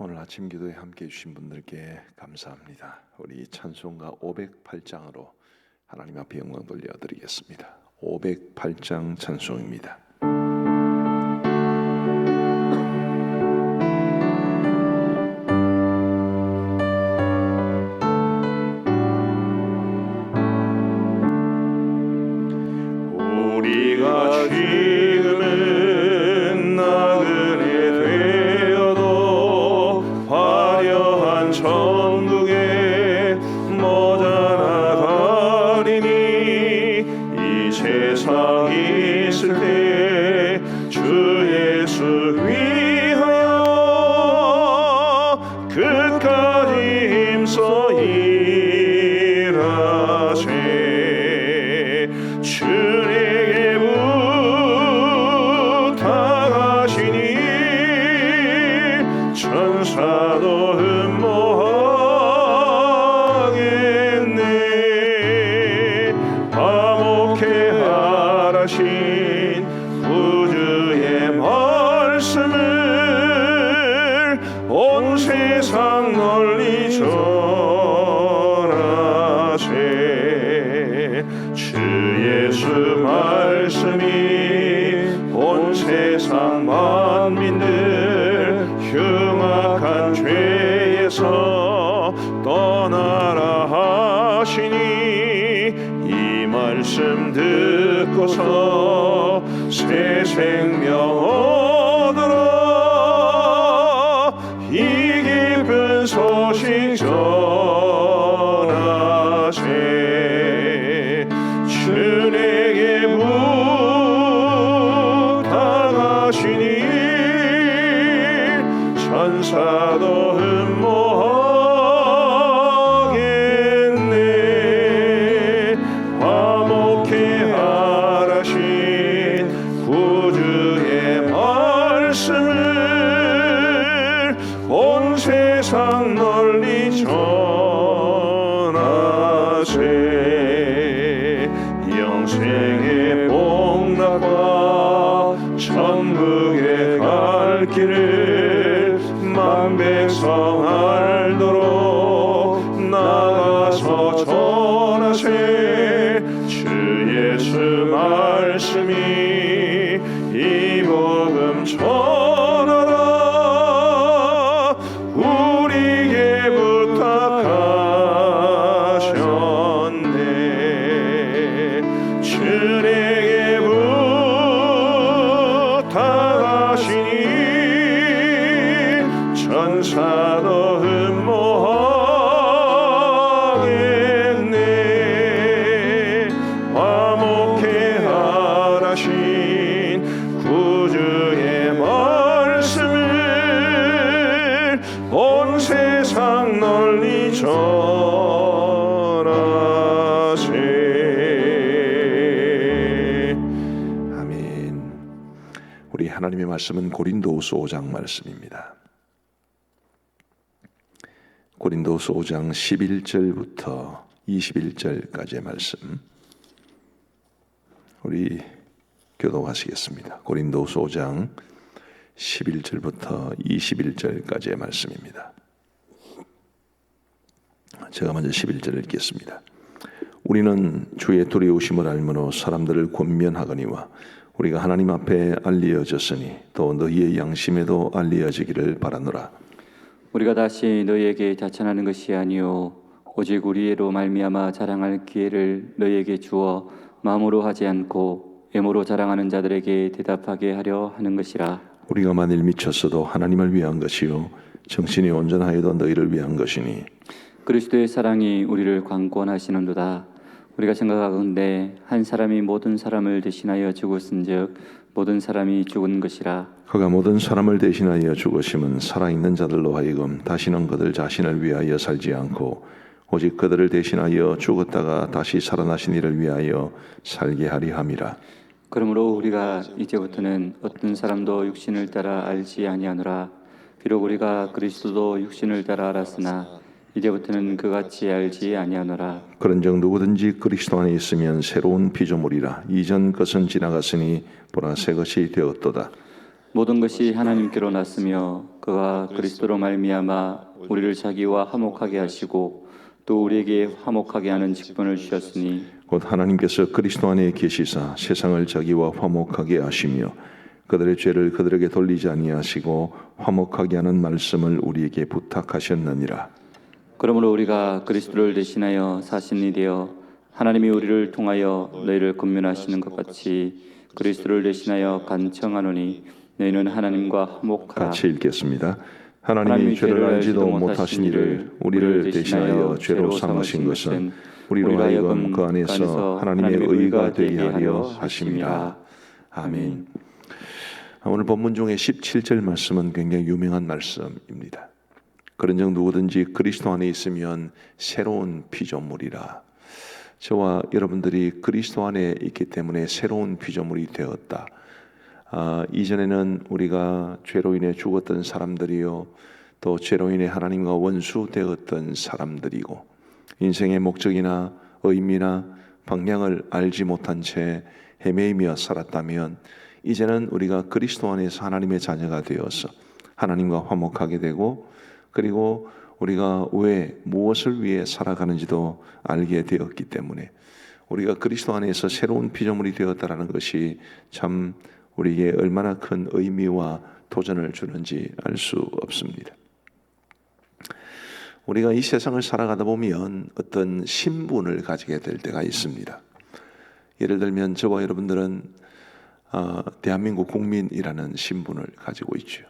오늘 아침 기도에 함께 해주신 분들께 감사합니다. 우리 찬송가 508장으로 하나님 앞에 영광 돌려드리겠습니다. 508장 찬송입니다. 우리가 지금은 나그네 되어도 화려한 천국에 머자나가리니 이 세상 있을 때 주 예수 위하여 끝까지 힘써 일하세. 주에게 부탁하시니 천사도 흠모하겠네. 화목해 하라신 구주의 말씀을 온 세상 널리 전하세. 주 예수 말씀이 온 세상 만민들 흉악한 죄에서 떠나라 하시니 이 말씀 듣고서 새 생명 얻으라. 이 기쁜 소식 전하세. 주에게 부탁하시니 천사도 흠모하겠네. 화목해 하라신 구주의 말씀을 온 세상 널리 전하세. 영생의 복락과 천국에 갈 길을 만백성 알도록 나가서 전하세. 주 예수 말씀이 이 복음 전하라. 우리에게 부탁하셨네. 주에게 부탁하시니 천사도 흠모하겠네. 화목해 하라신 구주의 말씀을 온 세상 널리 전하세. 아멘. 우리 하나님의 말씀은 고린도후서 5장 말씀입니다. 고린도후서 5장 11절부터 21절까지의 말씀 우리 교독하시겠습니다. 고린도후서 5장 11절부터 21절까지의 말씀입니다. 제가 먼저 11절을 읽겠습니다. 우리는 주의 두려우심을 알므로 사람들을 권면하거니와 우리가 하나님 앞에 알리어졌으니 또 너희의 양심에도 알리어지기를 바라노라. 우리가 다시 너희에게 자천하는 것이 아니요 오직 우리로 말미암아 자랑할 기회를 너희에게 주어 마음으로 하지 않고 외모로 자랑하는 자들에게 대답하게 하려 하는 것이라. 우리가 만일 미쳤어도 하나님을 위한 것이요 정신이 온전하여도 너희를 위한 것이니 그리스도의 사랑이 우리를 강권하시는도다. 우리가 생각하건대 한 사람이 모든 사람을 대신하여 죽었은즉 모든 사람이 죽은 것이라. 그가 모든 사람을 대신하여 죽으심은 살아있는 자들로 하여금 다시는 그들 자신을 위하여 살지 않고 오직 그들을 대신하여 죽었다가 다시 살아나신 이를 위하여 살게 하리 함이라. 그러므로 우리가 이제부터는 어떤 사람도 육신을 따라 알지 아니하노라. 비록 우리가 그리스도도 육신을 따라 알았으나 이제부터는 그같이 알지 아니하노라. 그런즉 누구든지 그리스도 안에 있으면 새로운 피조물이라. 이전 것은 지나갔으니 보라 새 것이 되었도다. 모든 것이 하나님께로 났으며 그가 그리스도로 말미암아 우리를 자기와 화목하게 하시고 또 우리에게 화목하게 하는 직분을 주셨으니 곧 하나님께서 그리스도 안에 계시사 세상을 자기와 화목하게 하시며 그들의 죄를 그들에게 돌리지 아니하시고 화목하게 하는 말씀을 우리에게 부탁하셨느니라. 그러므로 우리가 그리스도를 대신하여 사신이 되어 하나님이 우리를 통하여 너희를 권면하시는 것 같이 그리스도를 대신하여 간청하노니 너희는 하나님과 화목하라. 같이 읽겠습니다. 하나님이 죄를 알지도 못하신 이를 우리를 대신하여 죄로 삼으신 것은 우리로 하여금 그 안에서 하나님의 의가 되게 하려 하심이라. 아멘. 오늘 본문 중에 17절 말씀은 굉장히 유명한 말씀입니다. 그런즉 누구든지 그리스도 안에 있으면 새로운 피조물이라. 저와 여러분들이 그리스도 안에 있기 때문에 새로운 피조물이 되었다. 이전에는 우리가 죄로 인해 죽었던 사람들이요, 또 죄로 인해 하나님과 원수되었던 사람들이고, 인생의 목적이나 의미나 방향을 알지 못한 채 헤매이며 살았다면, 이제는 우리가 그리스도 안에서 하나님의 자녀가 되어서 하나님과 화목하게 되고, 그리고 우리가 왜 무엇을 위해 살아가는지도 알게 되었기 때문에 우리가 그리스도 안에서 새로운 피조물이 되었다라는 것이 참 우리에게 얼마나 큰 의미와 도전을 주는지 알 수 없습니다. 우리가 이 세상을 살아가다 보면 어떤 신분을 가지게 될 때가 있습니다. 예를 들면 저와 여러분들은 대한민국 국민이라는 신분을 가지고 있죠.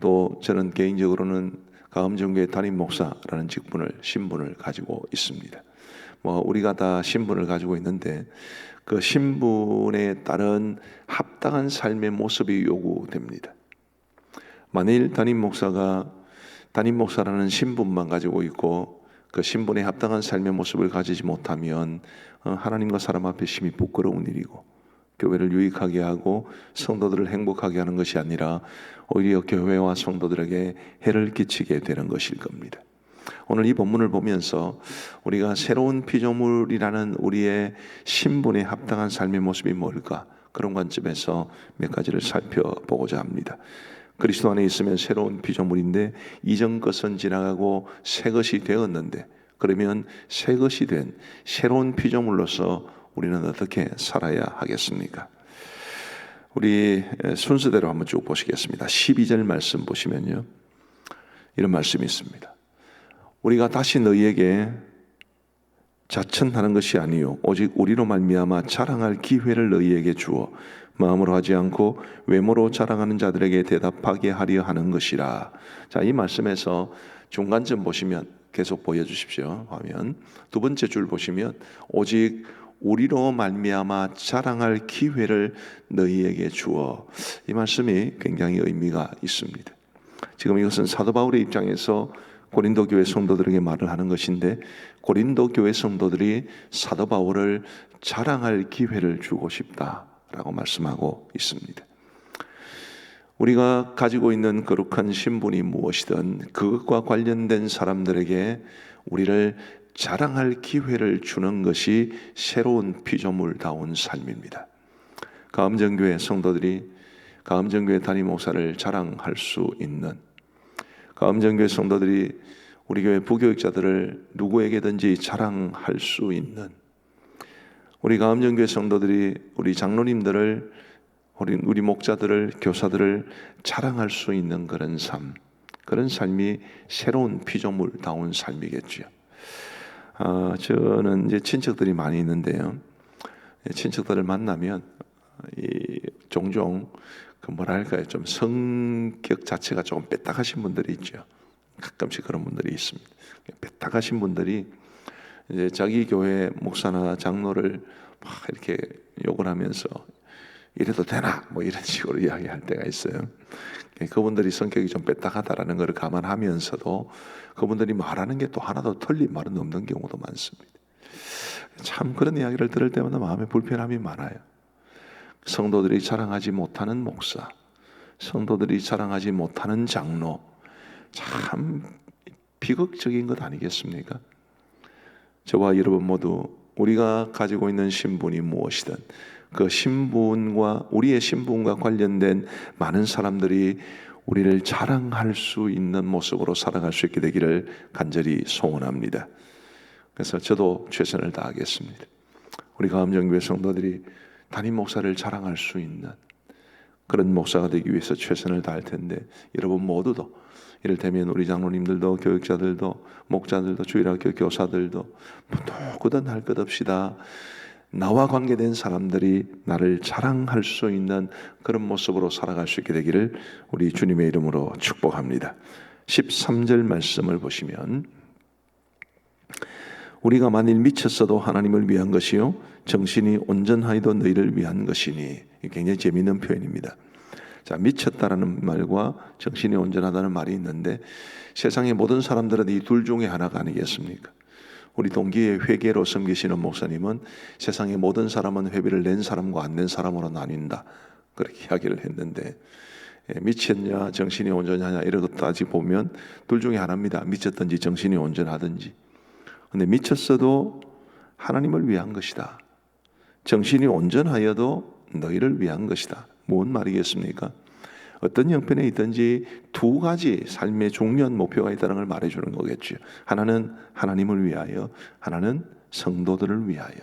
또 저는 개인적으로는 가음정교회 담임 목사라는 신분을 가지고 있습니다. 우리가 다 신분을 가지고 있는데 그 신분에 따른 합당한 삶의 모습이 요구됩니다. 만일 담임 목사라는 신분만 가지고 있고 그 신분에 합당한 삶의 모습을 가지지 못하면 하나님과 사람 앞에 심히 부끄러운 일이고, 교회를 유익하게 하고 성도들을 행복하게 하는 것이 아니라 오히려 교회와 성도들에게 해를 끼치게 되는 것일 겁니다. 오늘 이 본문을 보면서 우리가 새로운 피조물이라는 우리의 신분에 합당한 삶의 모습이 뭘까? 그런 관점에서 몇 가지를 살펴보고자 합니다. 그리스도 안에 있으면 새로운 피조물인데 이전 것은 지나가고 새 것이 되었는데, 그러면 새 것이 된 새로운 피조물로서 우리는 어떻게 살아야 하겠습니까? 우리 순서대로 한번 쭉 보시겠습니다. 12절 말씀 보시면요, 이런 말씀이 있습니다. 우리가 다시 너희에게 자천하는 것이 아니요 오직 우리로 말미암아 자랑할 기회를 너희에게 주어 마음으로 하지 않고 외모로 자랑하는 자들에게 대답하게 하려 하는 것이라. 자, 이 말씀에서 중간점 보시면 계속 보여주십시오. 화면 두 번째 줄 보시면 오직 우리로 말미암아 자랑할 기회를 너희에게 주어. 이 말씀이 굉장히 의미가 있습니다. 지금 이것은 사도 바울의 입장에서 고린도 교회 성도들에게 말을 하는 것인데, 고린도 교회 성도들이 사도 바울을 자랑할 기회를 주고 싶다라고 말씀하고 있습니다. 우리가 가지고 있는 거룩한 신분이 무엇이든 그것과 관련된 사람들에게 우리를 자랑할 기회를 주는 것이 새로운 피조물다운 삶입니다. 가음정교회 성도들이 가음정교회 담임 목사를 자랑할 수 있는, 가음정교회 성도들이 우리 교회 부교육자들을 누구에게든지 자랑할 수 있는, 우리 가음정교회 성도들이 우리 장로님들을, 우리 목자들을, 교사들을 자랑할 수 있는 그런 삶, 그런 삶이 새로운 피조물다운 삶이겠죠. 저는 이제 친척들이 많이 있는데요. 친척들을 만나면 종종 좀 성격 자체가 조금 빽딱하신 분들이 있죠. 가끔씩 그런 분들이 있습니다. 빽딱하신 분들이 이제 자기 교회 목사나 장로를 막 이렇게 욕을 하면서 이래도 되나? 이런 식으로 이야기할 때가 있어요. 그분들이 성격이 좀 빽딱하다라는 것을 감안하면서도 그분들이 말하는 게 또 하나도 틀린 말은 없는 경우도 많습니다. 참 그런 이야기를 들을 때마다 마음에 불편함이 많아요. 성도들이 자랑하지 못하는 목사, 성도들이 자랑하지 못하는 장로, 참 비극적인 것 아니겠습니까? 저와 여러분 모두 우리가 가지고 있는 신분이 무엇이든 그 신분과 우리의 신분과 관련된 많은 사람들이 우리를 자랑할 수 있는 모습으로 살아갈 수 있게 되기를 간절히 소원합니다. 그래서 저도 최선을 다하겠습니다. 우리 가암정교회 성도들이 담임 목사를 자랑할 수 있는 그런 목사가 되기 위해서 최선을 다할 텐데, 여러분 모두도 이를테면 우리 장로님들도 교육자들도 목자들도 주일학교 교사들도 누구든 할 것 없이 다 나와 관계된 사람들이 나를 자랑할 수 있는 그런 모습으로 살아갈 수 있게 되기를 우리 주님의 이름으로 축복합니다. 13절 말씀을 보시면, 우리가 만일 미쳤어도 하나님을 위한 것이요 정신이 온전하여도 너희를 위한 것이니. 굉장히 재미있는 표현입니다. 자, 미쳤다라는 말과 정신이 온전하다는 말이 있는데, 세상의 모든 사람들은 이 둘 중에 하나가 아니겠습니까? 우리 동기의 회계로 섬기시는 목사님은 세상의 모든 사람은 회비를 낸 사람과 안 낸 사람으로 나뉜다, 그렇게 이야기를 했는데, 미쳤냐 정신이 온전하냐 이런 것 따지 보면 둘 중에 하나입니다. 미쳤든지 정신이 온전하든지. 근데 미쳤어도 하나님을 위한 것이다, 정신이 온전하여도 너희를 위한 것이다. 뭔 말이겠습니까? 어떤 형편에 있든지 두 가지 삶의 중요한 목표가 있다는 걸 말해주는 거겠죠. 하나는 하나님을 위하여, 하나는 성도들을 위하여.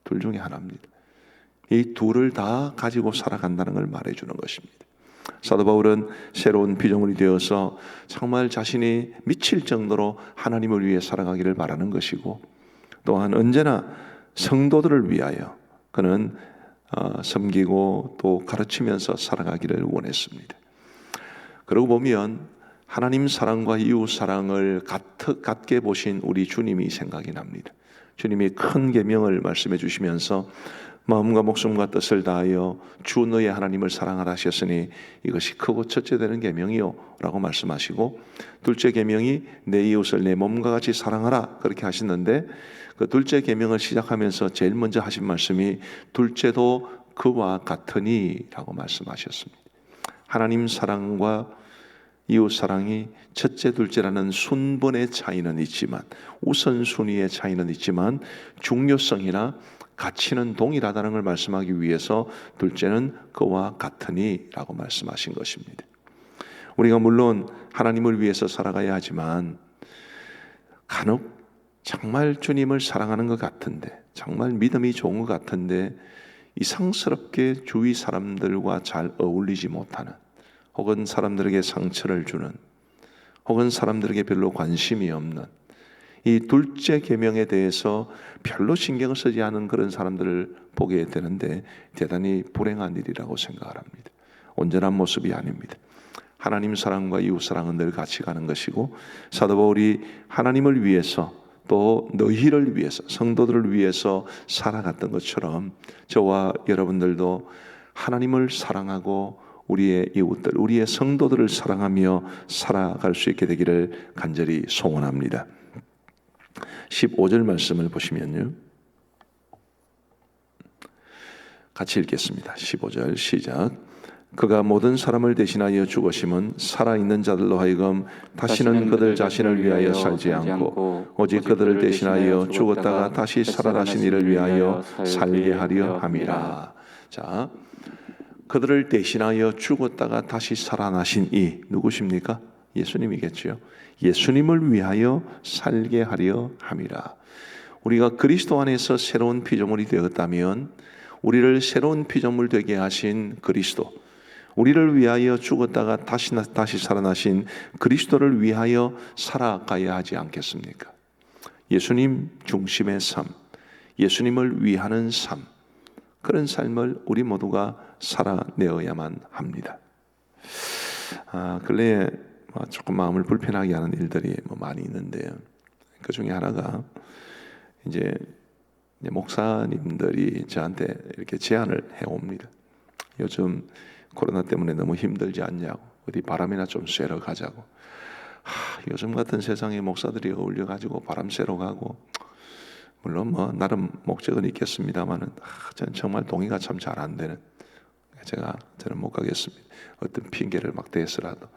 둘 중에 하나입니다. 이 둘을 다 가지고 살아간다는 걸 말해주는 것입니다. 사도 바울은 새로운 피조물이 되어서 정말 자신이 미칠 정도로 하나님을 위해 살아가기를 바라는 것이고, 또한 언제나 성도들을 위하여 그는 섬기고 또 가르치면서 살아가기를 원했습니다. 그러고 보면 하나님 사랑과 이웃 사랑을 같게 보신 우리 주님이 생각이 납니다. 주님이 큰 계명을 말씀해 주시면서 마음과 목숨과 뜻을 다하여 주 너의 하나님을 사랑하라 하셨으니 이것이 크고 첫째 되는 계명이요 라고 말씀하시고, 둘째 계명이 내 이웃을 내 몸과 같이 사랑하라 그렇게 하시는데, 그 둘째 계명을 시작하면서 제일 먼저 하신 말씀이 둘째도 그와 같으니 라고 말씀하셨습니다. 하나님 사랑과 이웃 사랑이 첫째 둘째라는 순번의 차이는 있지만, 우선순위의 차이는 있지만 중요성이나 가치는 동일하다는 걸 말씀하기 위해서 둘째는 그와 같으니 라고 말씀하신 것입니다. 우리가 물론 하나님을 위해서 살아가야 하지만 간혹 정말 주님을 사랑하는 것 같은데, 정말 믿음이 좋은 것 같은데 이상스럽게 주위 사람들과 잘 어울리지 못하는, 혹은 사람들에게 상처를 주는, 혹은 사람들에게 별로 관심이 없는, 이 둘째 계명에 대해서 별로 신경을 쓰지 않은 그런 사람들을 보게 되는데 대단히 불행한 일이라고 생각을 합니다. 온전한 모습이 아닙니다. 하나님 사랑과 이웃 사랑은 늘 같이 가는 것이고, 사도 바울이 하나님을 위해서 또 너희를 위해서, 성도들을 위해서 살아갔던 것처럼 저와 여러분들도 하나님을 사랑하고 우리의 이웃들, 우리의 성도들을 사랑하며 살아갈 수 있게 되기를 간절히 소원합니다. 15절 말씀을 보시면요, 같이 읽겠습니다. 15절 시작. 그가 모든 사람을 대신하여 죽으심은 살아있는 자들로 하여금 다시는 그들 자신을 위하여 살지 않고 오직 그들을 대신하여 죽었다가 다시 살아나신 이를 위하여 살게 하려 함이라. 자, 그들을 대신하여 죽었다가 다시 살아나신 이 누구십니까? 예수님이겠죠. 예수님을 위하여 살게 하려 함이라. 우리가 그리스도 안에서 새로운 피조물이 되었다면 우리를 새로운 피조물 되게 하신 그리스도, 우리를 위하여 죽었다가 다시 살아나신 그리스도를 위하여 살아가야 하지 않겠습니까? 예수님 중심의 삶, 예수님을 위하는 삶, 그런 삶을 우리 모두가 살아내어야만 합니다. 근래에 조금 마음을 불편하게 하는 일들이 많이 있는데요. 그 중에 하나가 이제 목사님들이 저한테 이렇게 제안을 해옵니다. 요즘 코로나 때문에 너무 힘들지 않냐고, 어디 바람이나 좀 쐬러 가자고. 요즘 같은 세상에 목사들이 어울려가지고 바람 쐬러 가고, 물론 나름 목적은 있겠습니다만은 저는 정말 동의가 참 잘 안 되는, 저는 못 가겠습니다. 어떤 핑계를 막 대서라도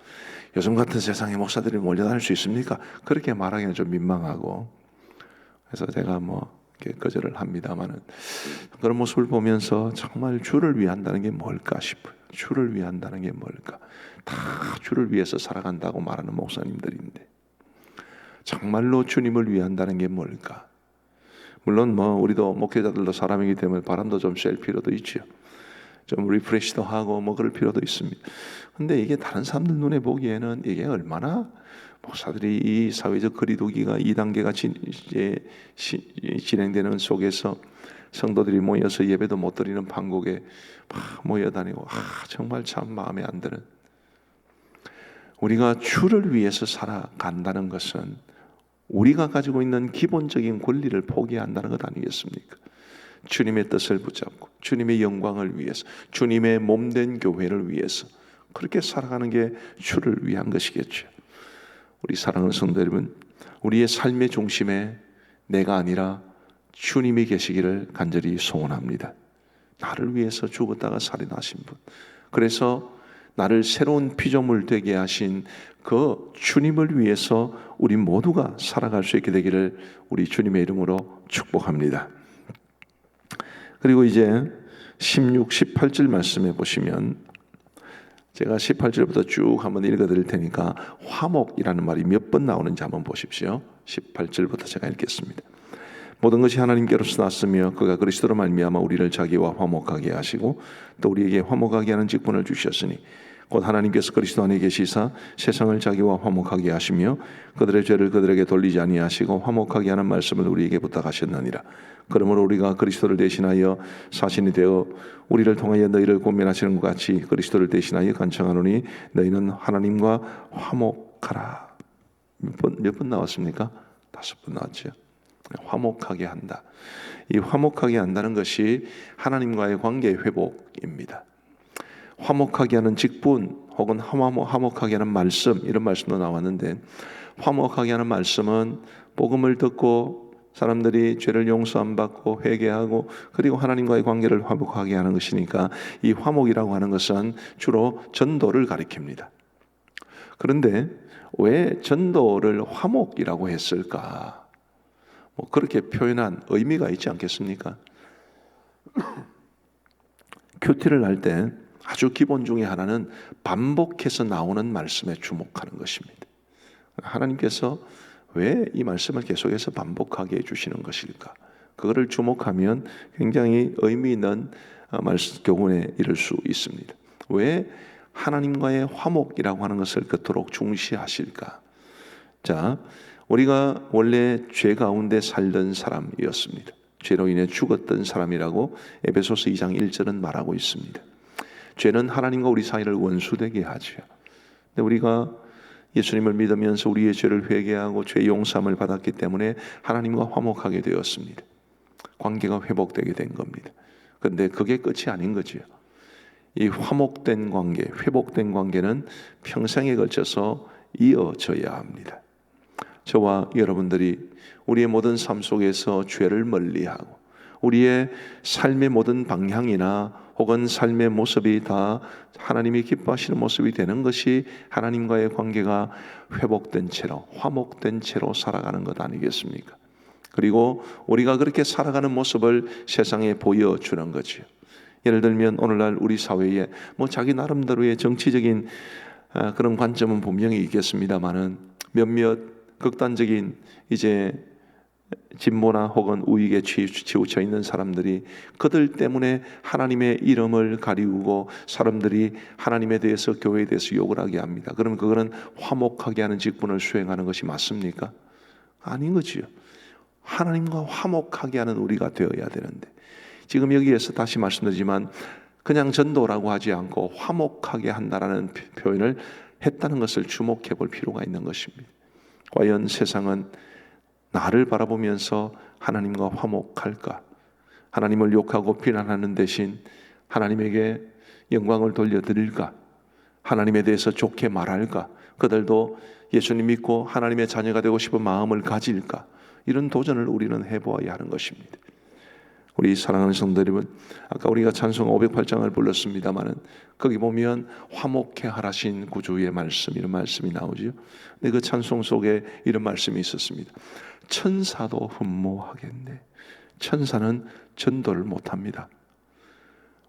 요즘 같은 세상에 목사들이 몰려다닐 수 있습니까? 그렇게 말하기는 좀 민망하고, 그래서 제가 이렇게 거절을 합니다만은 그런 모습을 보면서 정말 주를 위한다는 게 뭘까 싶어요. 주를 위한다는 게 뭘까? 다 주를 위해서 살아간다고 말하는 목사님들인데 정말로 주님을 위한다는 게 뭘까? 물론 우리도 목회자들도 사람이기 때문에 바람도 좀 쐴 필요도 있죠. 좀 리프레시도 하고 그럴 필요도 있습니다. 근데 이게 다른 사람들 눈에 보기에는 이게 얼마나 목사들이 이 사회적 거리두기가 2단계가 진행되는 속에서 성도들이 모여서 예배도 못 드리는 판국에 막 모여다니고 정말 참 마음에 안 드는, 우리가 주를 위해서 살아간다는 것은 우리가 가지고 있는 기본적인 권리를 포기한다는 것 아니겠습니까? 주님의 뜻을 붙잡고 주님의 영광을 위해서, 주님의 몸된 교회를 위해서 그렇게 살아가는 게 주를 위한 것이겠죠. 우리 사랑하는 성도 여러분, 우리의 삶의 중심에 내가 아니라 주님이 계시기를 간절히 소원합니다. 나를 위해서 죽었다가 살아나신 분, 그래서 나를 새로운 피조물 되게 하신 그 주님을 위해서 우리 모두가 살아갈 수 있게 되기를 우리 주님의 이름으로 축복합니다. 그리고 이제 16, 18절 말씀해 보시면, 제가 18절부터 쭉 한번 읽어드릴 테니까 화목이라는 말이 몇 번 나오는지 한번 보십시오. 18절부터 제가 읽겠습니다. 모든 것이 하나님께로서 났으며 그가 그리스도로 말미암아 우리를 자기와 화목하게 하시고 또 우리에게 화목하게 하는 직분을 주셨으니 곧 하나님께서 그리스도 안에 계시사 세상을 자기와 화목하게 하시며 그들의 죄를 그들에게 돌리지 아니하시고 화목하게 하는 말씀을 우리에게 부탁하셨느니라. 그러므로 우리가 그리스도를 대신하여 사신이 되어 우리를 통하여 너희를 권면하시는 것 같이 그리스도를 대신하여 간청하노니 너희는 하나님과 화목하라. 몇 번 나왔습니까? 5번 나왔죠. 화목하게 한다. 이 화목하게 한다는 것이 하나님과의 관계 회복입니다. 화목하게 하는 직분 혹은 화목하게 하는 말씀, 이런 말씀도 나왔는데, 화목하게 하는 말씀은 복음을 듣고 사람들이 죄를 용서 안 받고 회개하고 그리고 하나님과의 관계를 화목하게 하는 것이니까 이 화목이라고 하는 것은 주로 전도를 가리킵니다. 그런데 왜 전도를 화목이라고 했을까? 그렇게 표현한 의미가 있지 않겠습니까? 큐티를 할 때 아주 기본 중에 하나는 반복해서 나오는 말씀에 주목하는 것입니다. 하나님께서 왜 이 말씀을 계속해서 반복하게 해주시는 것일까? 그거를 주목하면 굉장히 의미 있는 교훈에 이를 수 있습니다. 왜 하나님과의 화목이라고 하는 것을 그토록 중시하실까? 자, 우리가 원래 죄 가운데 살던 사람이었습니다. 죄로 인해 죽었던 사람이라고 에베소서 2장 1절은 말하고 있습니다. 죄는 하나님과 우리 사이를 원수되게 하죠. 근데 우리가 예수님을 믿으면서 우리의 죄를 회개하고 죄 용서함을 받았기 때문에 하나님과 화목하게 되었습니다. 관계가 회복되게 된 겁니다. 그런데 그게 끝이 아닌 거죠. 이 화목된 관계, 회복된 관계는 평생에 걸쳐서 이어져야 합니다. 저와 여러분들이 우리의 모든 삶 속에서 죄를 멀리하고 우리의 삶의 모든 방향이나 혹은 삶의 모습이 다 하나님이 기뻐하시는 모습이 되는 것이 하나님과의 관계가 회복된 채로, 화목된 채로 살아가는 것 아니겠습니까? 그리고 우리가 그렇게 살아가는 모습을 세상에 보여주는 거죠. 예를 들면 오늘날 우리 사회에 자기 나름대로의 정치적인 그런 관점은 분명히 있겠습니다만은 몇몇 극단적인 이제 진보나 혹은 우익에 치우쳐 있는 사람들이 그들 때문에 하나님의 이름을 가리우고 사람들이 하나님에 대해서, 교회에 대해서 욕을 하게 합니다. 그러면 그거는 화목하게 하는 직분을 수행하는 것이 맞습니까? 아닌 거지요. 하나님과 화목하게 하는 우리가 되어야 되는데, 지금 여기에서 다시 말씀드리지만 그냥 전도라고 하지 않고 화목하게 한다라는 표현을 했다는 것을 주목해 볼 필요가 있는 것입니다. 과연 세상은 나를 바라보면서 하나님과 화목할까? 하나님을 욕하고 비난하는 대신 하나님에게 영광을 돌려드릴까? 하나님에 대해서 좋게 말할까? 그들도 예수님 믿고 하나님의 자녀가 되고 싶은 마음을 가질까? 이런 도전을 우리는 해보아야 하는 것입니다. 우리 사랑하는 성도 여러분, 아까 우리가 찬송 508장을 불렀습니다마는 거기 보면 화목해 하라신 구주의 말씀, 이런 말씀이 나오죠. 근데 그 찬송 속에 이런 말씀이 있었습니다. 천사도 흠모하겠네. 천사는 전도를 못합니다.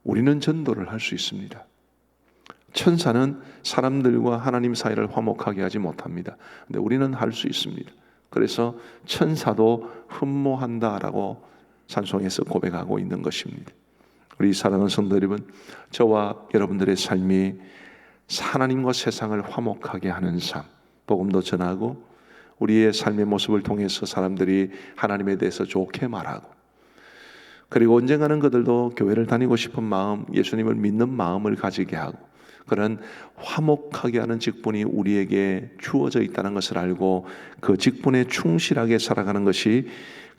우리는 전도를 할 수 있습니다. 천사는 사람들과 하나님 사이를 화목하게 하지 못합니다. 근데 우리는 할 수 있습니다. 그래서 천사도 흠모한다라고 찬송에서 고백하고 있는 것입니다. 우리 사랑하는 성도 여러분, 저와 여러분들의 삶이 하나님과 세상을 화목하게 하는 삶, 복음도 전하고 우리의 삶의 모습을 통해서 사람들이 하나님에 대해서 좋게 말하고, 그리고 언젠가는 그들도 교회를 다니고 싶은 마음, 예수님을 믿는 마음을 가지게 하고, 그런 화목하게 하는 직분이 우리에게 주어져 있다는 것을 알고 그 직분에 충실하게 살아가는 것이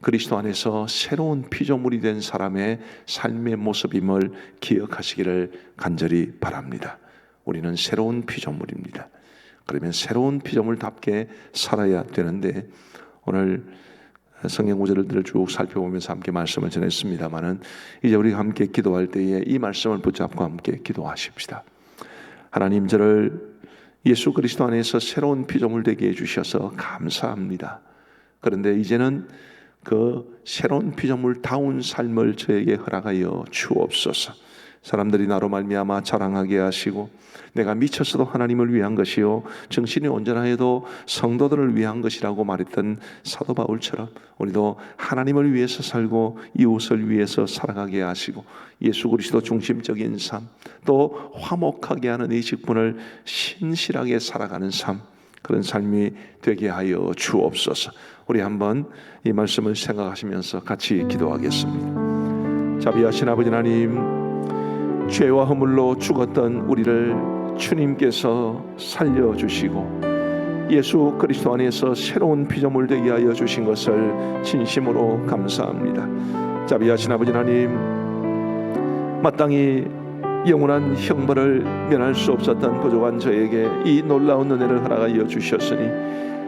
그리스도 안에서 새로운 피조물이 된 사람의 삶의 모습임을 기억하시기를 간절히 바랍니다. 우리는 새로운 피조물입니다. 그러면 새로운 피조물답게 살아야 되는데, 오늘 성경 구절들을 쭉 살펴보면서 함께 말씀을 전했습니다마는 이제 우리가 함께 기도할 때에 이 말씀을 붙잡고 함께 기도하십시다. 하나님, 저를 예수 그리스도 안에서 새로운 피조물 되게 해주셔서 감사합니다. 그런데 이제는 그 새로운 피조물다운 삶을 저에게 허락하여 주옵소서. 사람들이 나로 말미암아 자랑하게 하시고, 내가 미쳤어도 하나님을 위한 것이요 정신이 온전하여도 성도들을 위한 것이라고 말했던 사도 바울처럼 우리도 하나님을 위해서 살고 이웃을 위해서 살아가게 하시고, 예수 그리스도 중심적인 삶, 또 화목하게 하는 이 직분을 신실하게 살아가는 삶, 그런 삶이 되게 하여 주옵소서. 우리 한번 이 말씀을 생각하시면서 같이 기도하겠습니다. 자비하신 아버지 하나님, 죄와 허물로 죽었던 우리를 주님께서 살려주시고 예수 그리스도 안에서 새로운 피조물 되게 하여 주신 것을 진심으로 감사합니다. 자비하신 아버지 하나님, 마땅히 영원한 형벌을 면할 수 없었던 부족한 저에게 이 놀라운 은혜를 허락하여 주셨으니,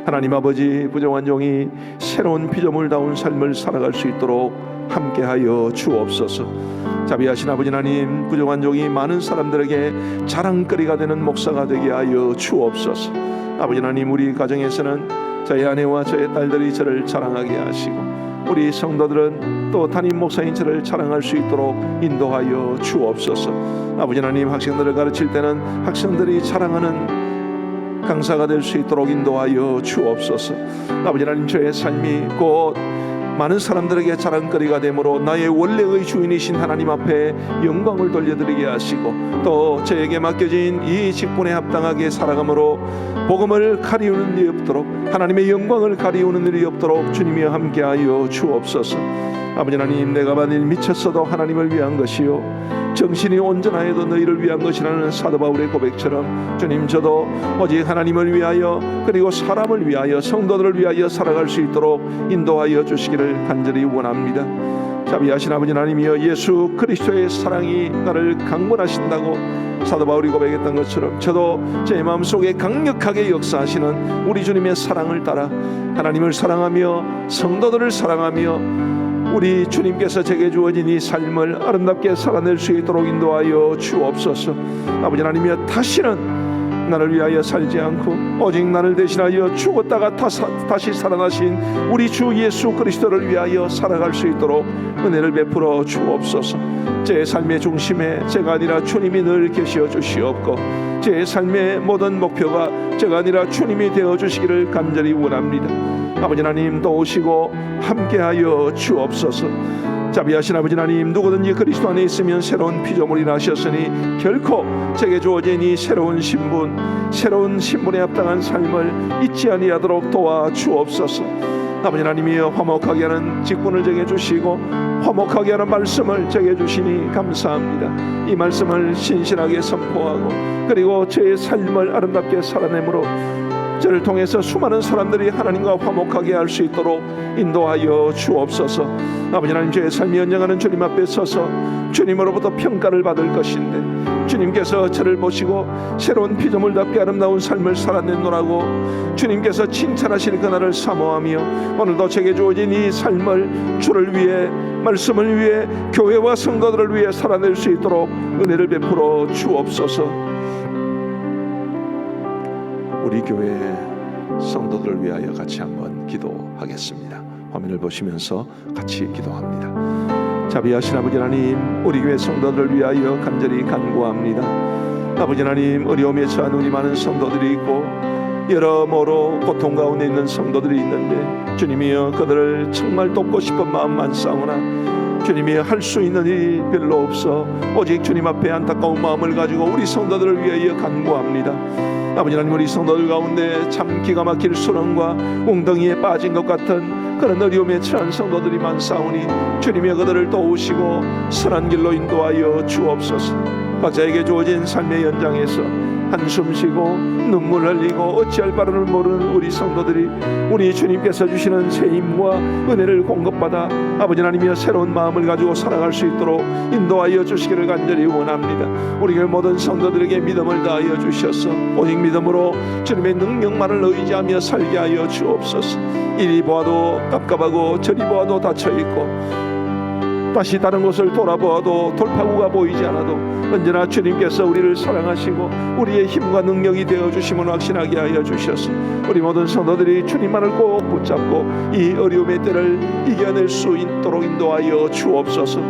하나님 아버지, 부족한 종이 새로운 피조물다운 삶을 살아갈 수 있도록 함께하여 주옵소서. 자비하신 아버지 하나님, 부족한 종이 많은 사람들에게 자랑거리가 되는 목사가 되게 하여 주옵소서. 아버지 하나님, 우리 가정에서는 저희 아내와 저희 딸들이 저를 자랑하게 하시고, 우리 성도들은 또 담임 목사인 저를 자랑할 수 있도록 인도하여 주옵소서. 아버지 하나님, 학생들을 가르칠 때는 학생들이 자랑하는 강사가 될 수 있도록 인도하여 주옵소서. 아버지 하나님, 저의 삶이 곧 많은 사람들에게 자랑거리가 되므로 나의 원래의 주인이신 하나님 앞에 영광을 돌려드리게 하시고, 또 저에게 맡겨진 이 직분에 합당하게 살아감으로 복음을 가리우는 일이 없도록, 하나님의 영광을 가리우는 일이 없도록 주님이여 함께하여 주옵소서. 아버지 하나님, 내가 만일 미쳤어도 하나님을 위한 것이요 정신이 온전하여도 너희를 위한 것이라는 사도 바울의 고백처럼, 주님, 저도 오직 하나님을 위하여 그리고 사람을 위하여 성도들을 위하여 살아갈 수 있도록 인도하여 주시기를 간절히 원합니다. 자비하신 아버지 하나님이여, 예수 그리스도의 사랑이 나를 강권하신다고 사도 바울이 고백했던 것처럼, 저도 제 마음속에 강력하게 역사하시는 우리 주님의 사랑을 따라 하나님을 사랑하며 성도들을 사랑하며 우리 주님께서 제게 주어진 이 삶을 아름답게 살아낼 수 있도록 인도하여 주옵소서. 아버지 하나님이여, 다시는 나를 위하여 살지 않고 오직 나를 대신하여 죽었다가 다시 살아나신 우리 주 예수 그리스도를 위하여 살아갈 수 있도록 은혜를 베풀어 주옵소서. 제 삶의 중심에 제가 아니라 주님이 늘 계시어 주시옵고, 제 삶의 모든 목표가 제가 아니라 주님이 되어 주시기를 간절히 원합니다. 아버지 하나님, 도우시고 함께하여 주옵소서. 자비하신 아버지 하나님, 누구든지 그리스도 안에 있으면 새로운 피조물이라 하셨으니 결코 제게 주어진 이 새로운 신분에 합당한 삶을 잊지 아니하도록 도와 주옵소서. 아버지 하나님이여, 화목하게 하는 직분을 제게 주시고 화목하게 하는 말씀을 제게 주시니 감사합니다. 이 말씀을 신실하게 선포하고 그리고 제 삶을 아름답게 살아내므로 저를 통해서 수많은 사람들이 하나님과 화목하게 할 수 있도록 인도하여 주옵소서. 아버지 하나님, 저의 삶이 연장하는 주님 앞에 서서 주님으로부터 평가를 받을 것인데, 주님께서 저를 보시고 새로운 피조물답게 아름다운 삶을 살아냈노라고 주님께서 칭찬하실 그날을 사모하며, 오늘도 제게 주어진 이 삶을 주를 위해, 말씀을 위해, 교회와 성도들을 위해 살아낼 수 있도록 은혜를 베풀어 주옵소서. 우리 교회 성도들을 위하여 같이 한번 기도하겠습니다. 화면을 보시면서 같이 기도합니다. 자비하신 아버지 하나님, 우리 교회 성도들을 위하여 간절히 간구합니다. 아버지 하나님, 어려움에 처한 우리 많은 성도들이 있고 여러모로 고통 가운데 있는 성도들이 있는데 주님이여 그들을 정말 돕고 싶은 마음만 싸우나 주님이 할 수 있는 일이 별로 없어 오직 주님 앞에 안타까운 마음을 가지고 우리 성도들을 위하여 간구합니다. 아버지 하나님, 우리 성도들 가운데 참 기가 막힐 수렁과 웅덩이에 빠진 것 같은 그런 어려움에 처한 성도들이 많사오니 주님이 그들을 도우시고 선한 길로 인도하여 주옵소서. 각자에게 주어진 삶의 연장에서 한숨 쉬고 눈물 흘리고 어찌할 바를 모르는 우리 성도들이 우리 주님께서 주시는 새 힘과 은혜를 공급받아 아버지 하나님이여 새로운 마음을 가지고 살아갈 수 있도록 인도하여 주시기를 간절히 원합니다. 우리 교회 모든 성도들에게 믿음을 다하여 주셔서 오직 믿음으로 주님의 능력만을 의지하며 살게 하여 주옵소서. 이리 보아도 깝깝하고 저리 보아도 닫혀있고 다시 다른 곳을 돌아보아도 돌파구가 보이지 않아도 언제나 주님께서 우리를 사랑하시고 우리의 힘과 능력이 되어주심을 확신하게 하여 주셔서 우리 모든 성도들이 주님만을 꼭 붙잡고 이 어려움의 때를 이겨낼 수 있도록 인도하여 주옵소서.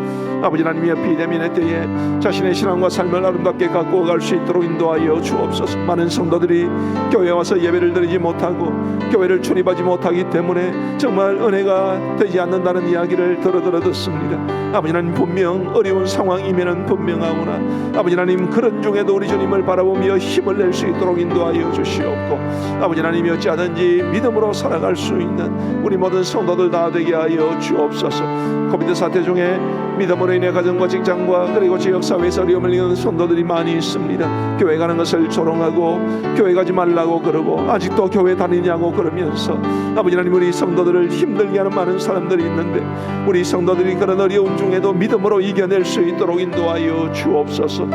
아버지 하나님의 비대면의 때에 자신의 신앙과 삶을 아름답게 가꾸어 갈 수 있도록 인도하여 주옵소서. 많은 성도들이 교회에 와서 예배를 드리지 못하고 교회를 출입하지 못하기 때문에 정말 은혜가 되지 않는다는 이야기를 들어 듣습니다. 아버지 하나님, 분명 어려운 상황이면은 분명하구나. 아버지 하나님, 그런 중에도 우리 주님을 바라보며 힘을 낼 수 있도록 인도하여 주시옵고 아버지 하나님이 어찌하든지 믿음으로 살아갈 수 있는 우리 모든 성도들 다 되게 하여 주옵소서. 코비드 사태 중에 믿음으로 인해 가정과 직장과 그리고 지역사회에서 어려움을 겪는 성도들이 많이 있습니다. 교회 가는 것을 조롱하고 교회 가지 말라고 그러고 아직도 교회 다니냐고 그러면서 아버지 하나님, 우리 성도들을 힘들게 하는 많은 사람들이 있는데 우리 성도들이 그런 어려움 중에도 믿음으로 이겨낼 수 있도록 인도하여 주옵소서.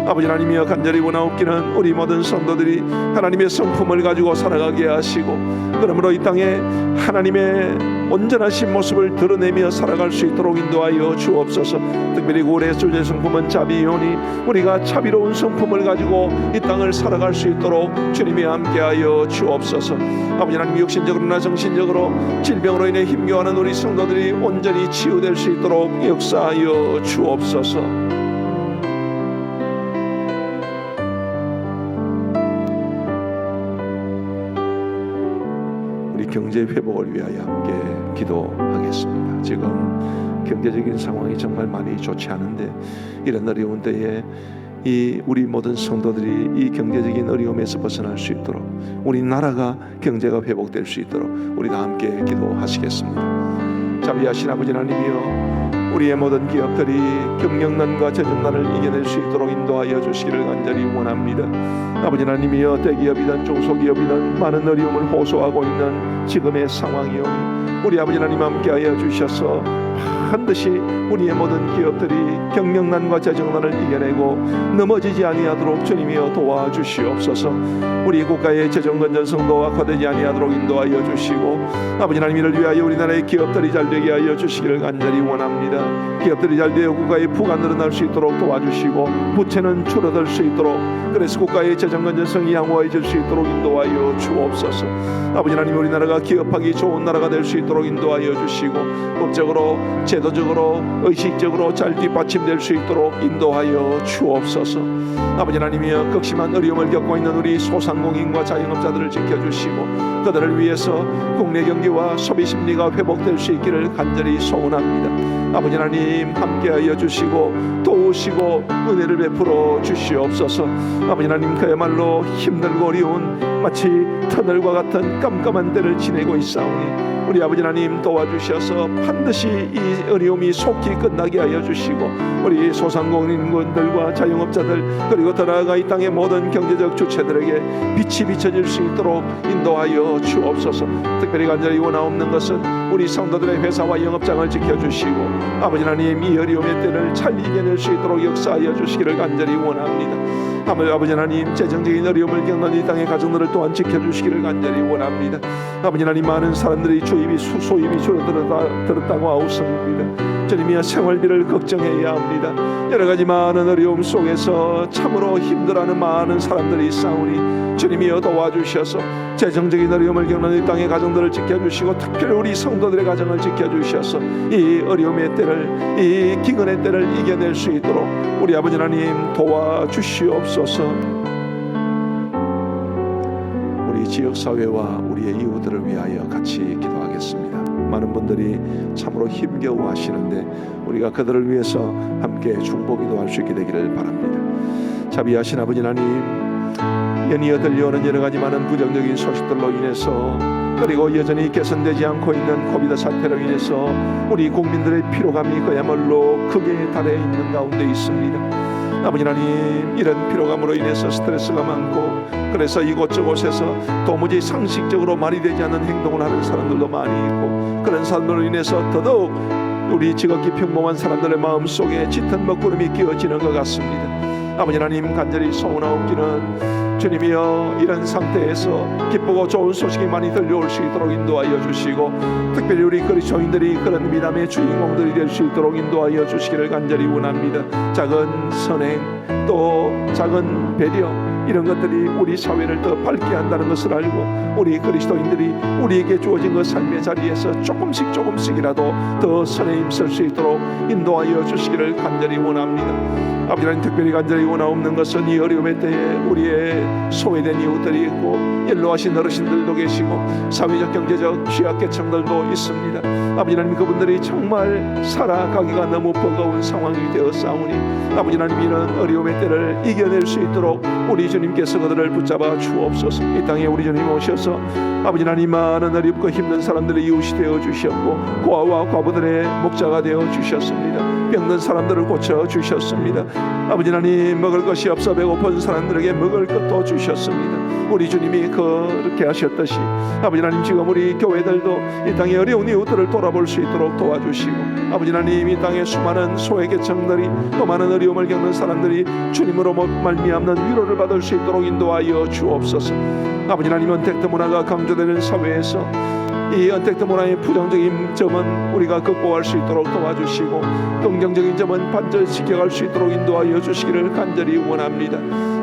아버지 하나님이여 간절히 원하옵기는 우리 모든 성도들이 하나님의 성품을 가지고 살아가게 하시고 그러므로 이 땅에 하나님의 온전하신 모습을 드러내며 살아갈 수 있도록 인도하여 주옵소서. 특별히 올해 주제 성품은 자비이오니 우리가 자비로운 성품을 가지고 이 땅을 살아갈 수 있도록 주님이 함께하여 주옵소서. 아버지 하나님, 육신적으로나 정신적으로 질병으로 인해 힘겨워하는 우리 성도들이 온전히 치유될 수 있도록 역사하여 주옵소서. 경제 회복을 위하여 함께 기도하겠습니다. 지금 경제적인 상황이 정말 많이 좋지 않은데 이런 어려운 때에 우리 모든 성도들이 이 경제적인 어려움에서 벗어날 수 있도록 우리 나라가 경제가 회복될 수 있도록 우리 다 함께 기도하시겠습니다. 자비하신 아버지 하나님이여, 우리의 모든 기업들이 경영난과 재정난을 이겨낼 수 있도록 인도하여 주시기를 간절히 원합니다. 아버지 하나님이여, 대기업이든 중소기업이든 많은 어려움을 호소하고 있는 지금의 상황이오니 우리 아버지 하나님 함께하여 주셔서 반드시 우리의 모든 기업들이 경영난과 재정난을 이겨내고 넘어지지 아니하도록 주님이여 도와주시옵소서. 우리 국가의 재정 건전성도 악화되지 아니하도록 인도하여 주시고 아버지 하나님, 이를 위하여 우리나라의 기업들이 잘 되게 하여 주시기를 간절히 원합니다. 기업들이 잘 되어 국가의 부가 늘어날 수 있도록 도와주시고 부채는 줄어들 수 있도록, 그래서 국가의 재정 건전성이 양호해질 수 있도록 인도하여 주옵소서. 아버지 하나님, 우리나라가 기업하기 좋은 나라가 될 수 있도록 인도하여 주시고 법적으로 제도적으로 의식적으로 잘 뒷받침될 수 있도록 인도하여 주옵소서. 아버지 하나님이여, 극심한 어려움을 겪고 있는 우리 소상공인과 자영업자들을 지켜주시고 그들을 위해서 국내 경기와 소비 심리가 회복될 수 있기를 간절히 소원합니다. 아버지 하나님 함께하여 주시고 도우시고 은혜를 베풀어 주시옵소서. 아버지 하나님, 그야말로 힘들고 어려운 마치 터널과 같은 깜깜한 때를 지내고 있사오니 우리 아버지 하나님 도와주셔서 반드시 이 어려움이 속히 끝나게 하여 주시고 우리 소상공인분들과 자영업자들 그리고 더 나아가 이 땅의 모든 경제적 주체들에게 빛이 비춰질 수 있도록 인도하여 주옵소서. 특별히 간절히 원하옵는 것은 우리 성도들의 회사와 영업장을 지켜주시고 아버지 하나님, 이 어려움의 때를 잘 이겨낼 수 있도록 역사하여 주시기를 간절히 원합니다. 아버지 하나님, 재정적인 어려움을 겪는 이 땅의 가정들을 또한 지켜주시기를 간절히 원합니다. 아버지 하나님, 많은 사람들이 주입이 소입이 줄어들었다고 아우성입니다. 주님이여, 생활비를 걱정해야 합니다. 여러 가지 많은 어려움 속에서 참으로 힘들어하는 많은 사람들이 있사오니 주님이여 도와주셔서 재정적인 어려움을 겪는 이 땅의 가정들을 지켜주시고, 특별히 우리 성도들의 가정을 지켜주셔서 이 어려움의 때를, 이 기근의 때를 이겨낼 수 있도록 우리 아버지 하나님 도와주시옵소서. 우리 지역사회와 우리의 이웃들을 위하여 같이 기도하겠습니다. 많은 분들이 참으로 힘겨워하시는데 우리가 그들을 위해서 함께 중보기도할 수 있게 되기를 바랍니다. 자비하신 아버지 하나님, 연이어 들려오는 여러 가지 많은 부정적인 소식들로 인해서, 그리고 여전히 개선되지 않고 있는 코비드 사태로 인해서 우리 국민들의 피로감이 그야말로 극에 달해 있는 가운데 있습니다. 아버지 하나님, 이런 피로감으로 인해서 스트레스가 많고, 그래서 이곳저곳에서 도무지 상식적으로 말이 되지 않는 행동을 하는 사람들도 많이 있고, 그런 사람들로 인해서 더더욱 우리 지극히 평범한 사람들의 마음속에 짙은 먹구름이 끼어지는 것 같습니다. 아버지 하나님, 간절히 소원하옵기는 주님이여, 이런 상태에서 기쁘고 좋은 소식이 많이 들려올 수 있도록 인도하여 주시고, 특별히 우리 그리스도인들이 그런 미담의 주인공들이 될 수 있도록 인도하여 주시기를 간절히 원합니다. 작은 선행, 또 작은 배려, 이런 것들이 우리 사회를 더 밝게 한다는 것을 알고, 우리 그리스도인들이 우리에게 주어진 그 삶의 자리에서 조금씩이라도 더 선에 힘쓸 수 있도록 인도하여 주시기를 간절히 원합니다. 아버지 하나님, 특별히 간절히 원하옵는 것은 이 어려움의 때에 우리의 소외된 이웃들이 있고, 연로하신 어르신들도 계시고, 사회적 경제적 취약계층들도 있습니다. 아버지 하나님, 그분들이 정말 살아가기가 너무 버거운 상황이 되었사오니 아버지 하나님, 이런 어려움의 때를 이겨낼 수 있도록 우리 주님께서 그들을 붙잡아 주옵소서. 이 땅에 우리 주님 오셔서 아버지 하나님, 많은 어렵고 힘든 사람들의 이웃이 되어 주셨고, 고아와 과부들의 목자가 되어 주셨습니다. 병든 사람들을 고쳐 주셨습니다. 아버지 하나님, 먹을 것이 없어 배고픈 사람들에게 먹을 것도 주셨습니다. 우리 주님이 그렇게 하셨듯이 아버지 하나님, 지금 우리 교회들도 이 땅의 어려운 이웃들을 돌아볼 수 있도록 도와주시고, 아버지 하나님, 이 땅의 수많은 소외계층들이, 또 많은 어려움을 겪는 사람들이 주님으로 말미암는 위로를 받을 수 있도록 인도하여 주옵소서. 아버지 하나님, 언택트 문화가 강조되는 사회에서 이 언택트 문화의 부정적인 점은 우리가 극복할 수 있도록 도와주시고, 긍정적인 점은 반전시켜갈 수 있도록 인도하여 주시기를 간절히 원합니다.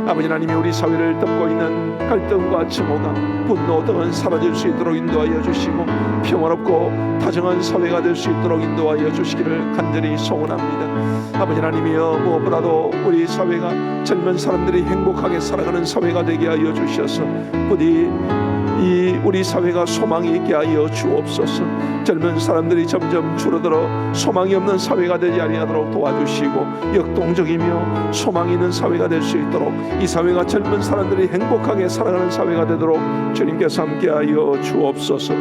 아버지 하나님이 우리 사회를 덮고 있는 갈등과 증오가, 분노 등은 사라질 수 있도록 인도하여 주시고, 평화롭고 다정한 사회가 될 수 있도록 인도하여 주시기를 간절히 소원합니다. 아버지 하나님이여, 무엇보다도 우리 사회가 젊은 사람들이 행복하게 살아가는 사회가 되게 하여 주셔서 부디 이 우리 사회가 소망이 있게 하여 주옵소서. 젊은 사람들이 점점 줄어들어 소망이 없는 사회가 되지 아니하도록 도와주시고, 역동적이며 소망이 있는 사회가 될 수 있도록, 이 사회가 젊은 사람들이 행복하게 살아가는 사회가 되도록 주님께서 함께 하여 주옵소서.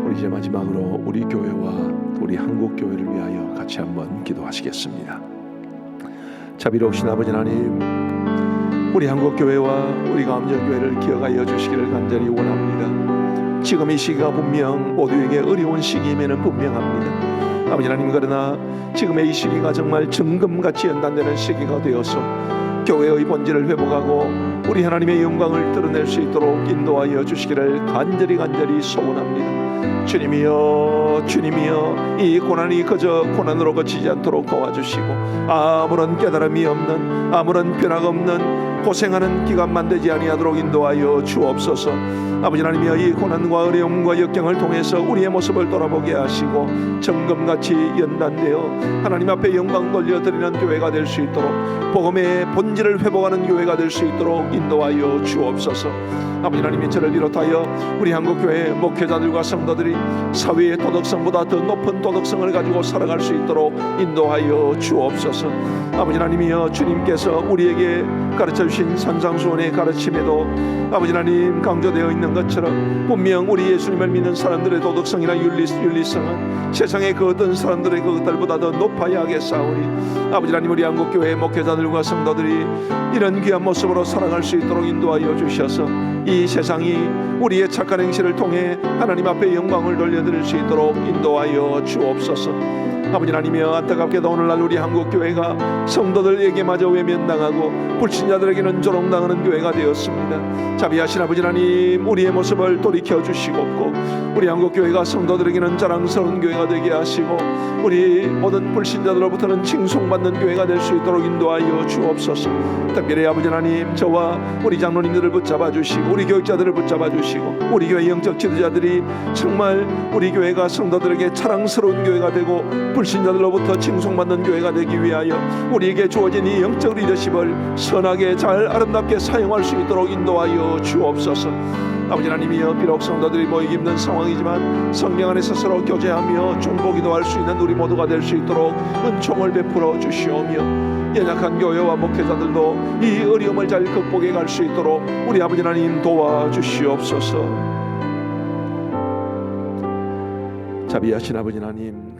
우리 이제 마지막으로 우리 교회와 우리 한국 교회를 위하여 같이 한번 기도하시겠습니다. 자비로우신 아버지 하나님, 우리 한국 교회와 우리 감전 교회를 기억하여 주시기를 간절히 원합니다. 지금 이 시기가 분명 모두에게 어려운 시기임에는 분명합니다. 아버지 하나님, 그러나 지금의 이 시기가 정말 정금같이 연단되는 시기가 되어서 교회의 본질을 회복하고 우리 하나님의 영광을 드러낼 수 있도록 인도하여 주시기를 간절히 소원합니다. 주님이여, 이 고난이 그저 고난으로 그치지 않도록 도와주시고, 아무런 깨달음이 없는, 아무런 변화가 없는 고생하는 기간만 되지 아니하도록 인도하여 주옵소서. 아버지 하나님이여, 이 고난과 어려움과 역경을 통해서 우리의 모습을 돌아보게 하시고, 정금같이 연단되어 하나님 앞에 영광 돌려드리는 교회가 될 수 있도록, 복음의 본질을 회복하는 교회가 될 수 있도록 인도하여 주옵소서. 아버지 하나님이 저를 비롯하여 우리 한국교회 목회자들과 성도들이 사회의 도덕성보다 더 높은 도덕성을 가지고 살아갈 수 있도록 인도하여 주옵소서. 아버지 하나님이여, 주님께서 우리에게 가르쳐주신 산상수훈의 가르침에도 아버지 하나님 강조되어 있는 것처럼 분명 우리 예수님을 믿는 사람들의 도덕성이나 윤리성은 세상의 그 어떤 사람들의 그것들보다 더 높아야 하겠사오니, 아버지 하나님, 우리 한국교회 목회자들과 성도들이 이런 귀한 모습으로 살아갈 사용할 수 있도록 인도하여 주셔서 이 세상이 우리의 착한 행실을 통해 하나님 앞에 영광을 돌려드릴 수 있도록 인도하여 주옵소서. 아버지 하나님이여, 안타깝게도 오늘날 우리 한국교회가 성도들에게마저 외면당하고 불신자들에게는 조롱당하는 교회가 되었습니다. 자비하신 아버지 하나님, 우리의 모습을 돌이켜주시옵고 우리 한국교회가 성도들에게는 자랑스러운 교회가 되게 하시고 우리 모든 불신자들로부터는 칭송받는 교회가 될 수 있도록 인도하여 주옵소서. 특별히 아버지 하나님, 저와 우리 장로님들을 붙잡아 주시고 우리 교육자들을 붙잡아 주시고 우리 교회 영적 지도자들이 정말 우리 교회가 성도들에게 자랑스러운 교회가 되고 불신자들로부터 칭송받는 교회가 되기 위하여 우리에게 주어진 이 영적 리더십을 선하게 잘 아름답게 사용할 수 있도록 인도하여 주옵소서. 아버지 하나님이여, 비록 성도들이 모이기 힘든 상황이지만 성령 안에서 서로 교제하며 중보기도 할 수 있는 우리 모두가 될 수 있도록 은총을 베풀어 주시오며 연약한 교회와 목회자들도 이 어려움을 잘 극복해 갈 수 있도록 우리 아버지 하나님 도와주시옵소서. 자비하신 아버지 하나님,